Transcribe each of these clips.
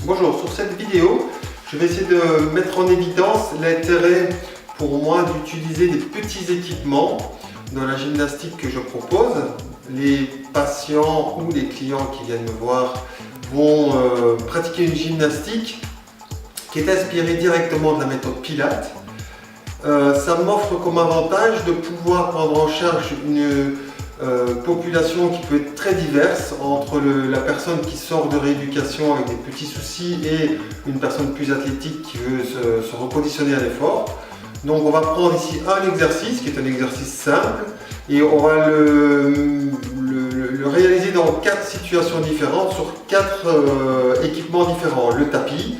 Bonjour, sur cette vidéo, je vais essayer de mettre en évidence l'intérêt pour moi d'utiliser des petits équipements dans la gymnastique que je propose. Les patients ou les clients qui viennent me voir vont pratiquer une gymnastique qui est inspirée directement de la méthode Pilates. Ça m'offre comme avantage de pouvoir prendre en charge une population qui peut être très diverse entre la personne qui sort de rééducation avec des petits soucis et une personne plus athlétique qui veut se reconditionner à l'effort. Donc on va prendre ici un exercice qui est un exercice simple et on va le réaliser dans 4 situations différentes sur 4 équipements différents. Le tapis,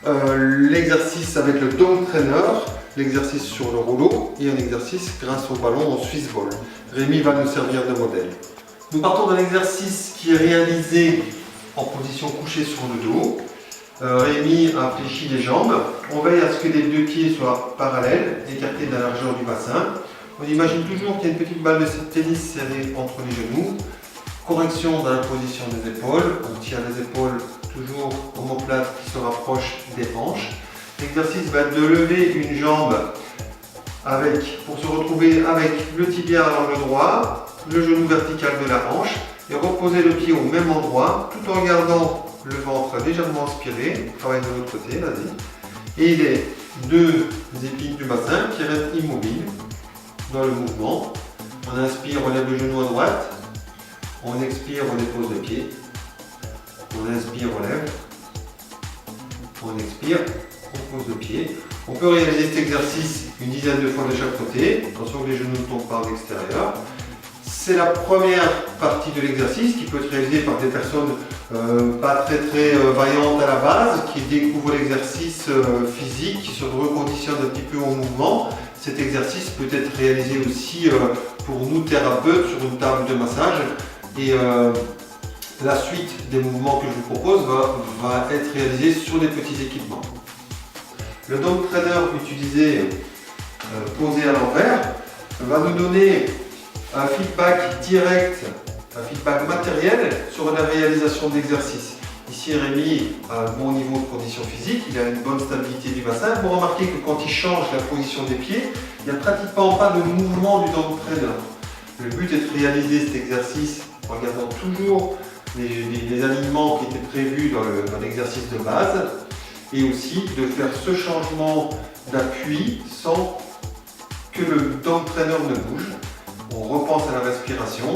l'exercice avec le dome trainer, l'exercice sur le rouleau et un exercice grâce au ballon en Swiss ball. Rémi va nous servir de modèle. Nous partons d'un exercice qui est réalisé en position couchée sur le dos. Rémi a fléchi les jambes. On veille à ce que les deux pieds soient parallèles, écartés de la largeur du bassin. On imagine toujours qu'il y a une petite balle de tennis serrée entre les genoux. Correction dans la position des épaules. On tire les épaules toujours omoplate qui se rapproche des hanches. L'exercice va être de lever une jambe pour se retrouver avec le tibia à l'angle droit, le genou vertical de la hanche et reposer le pied au même endroit tout en gardant le ventre légèrement aspiré. On travaille de l'autre côté, vas-y. Et les deux épines du bassin qui restent immobiles dans le mouvement. On inspire, on lève le genou à droite. On expire, on dépose le pied. On inspire, on lève. On expire, on pose le pied. On peut réaliser cet exercice une dizaine de fois de chaque côté. Attention que les genoux ne tombent pas à l'extérieur. C'est la première partie de l'exercice qui peut être réalisée par des personnes pas très vaillantes à la base, qui découvrent l'exercice physique, qui se reconditionnent un petit peu au mouvement. Cet exercice peut être réalisé aussi pour nous thérapeutes sur une table de massage. Et la suite des mouvements que je vous propose va être réalisée sur des petits équipements. Le dome trainer utilisé posé à l'envers va nous donner un feedback direct, un feedback matériel sur la réalisation d'exercices. Ici Rémi a un bon niveau de condition physique, il a une bonne stabilité du bassin. Vous remarquez que quand il change la position des pieds, il n'y a pratiquement pas de mouvement du dome trainer. Le but est de réaliser cet exercice en gardant toujours les alignements qui étaient prévus dans l'exercice de base et aussi de faire ce changement d'appui sans que le dome trainer ne bouge. On repense à la respiration,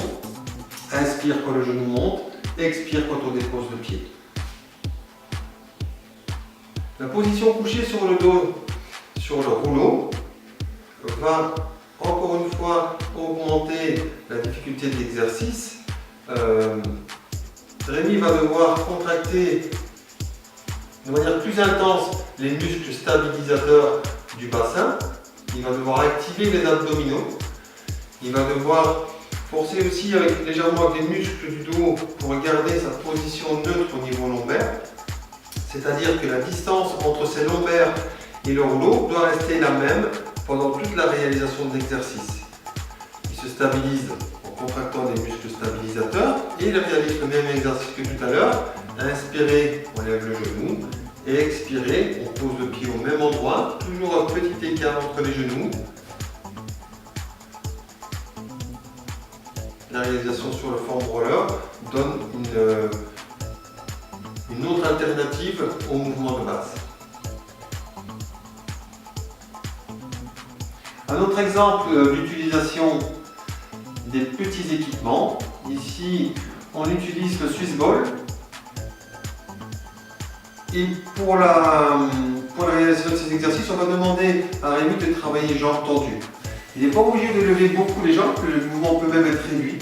inspire quand le genou monte, expire quand on dépose le pied. La position couchée sur le dos, sur le rouleau, va encore une fois augmenter la difficulté de l'exercice. Rémi va devoir contracter de manière plus intense les muscles stabilisateurs du bassin. Il va devoir activer les abdominaux. Il va devoir forcer aussi légèrement avec les muscles du dos pour garder sa position neutre au niveau lombaire. C'est-à-dire que la distance entre ses lombaires et le rouleau doit rester la même pendant toute la réalisation de l'exercice. Il se stabilise en contractant les muscles stabilisateurs et il réalise le même exercice que tout à l'heure. Inspirez, on lève le genou et expirez, on pose le pied au même endroit, toujours un petit écart entre les genoux. La réalisation sur le foam roller donne une autre alternative au mouvement de base. Un autre exemple d'utilisation des petits équipements. Ici, on utilise le Swiss ball. Et pour la réalisation de ces exercices, on va demander à Rémi de travailler jambes tendues. Il n'est pas obligé de lever beaucoup les jambes, le mouvement peut même être réduit.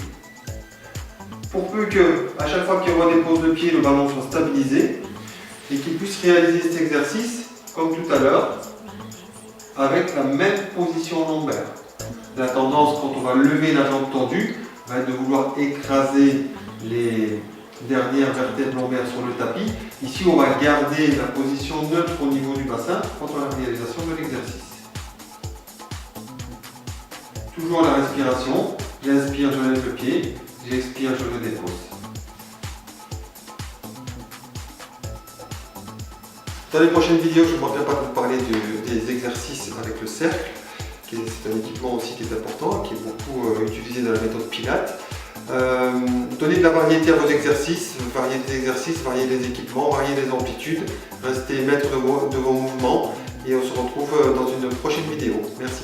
Pour peu qu'à chaque fois qu'il redépose le pied, le ballon soit stabilisé et qu'il puisse réaliser cet exercice, comme tout à l'heure, avec la même position lombaire. La tendance, quand on va lever la jambe tendue, va être de vouloir écraser les dernières vertèbres lombaires sur le tapis. Ici, on va garder la position neutre au niveau du bassin pendant la réalisation de l'exercice. Toujours la respiration. J'inspire, je lève le pied. J'expire, je le dépose. Dans les prochaines vidéos, je ne manquerai pas de vous parler des exercices avec le cercle. C'est un équipement aussi qui est important, qui est beaucoup utilisé dans la méthode Pilates. Donnez de la variété à vos exercices, varier des exercices, varier des équipements, varier des amplitudes. Restez maître de vos mouvements et on se retrouve dans une prochaine vidéo. Merci.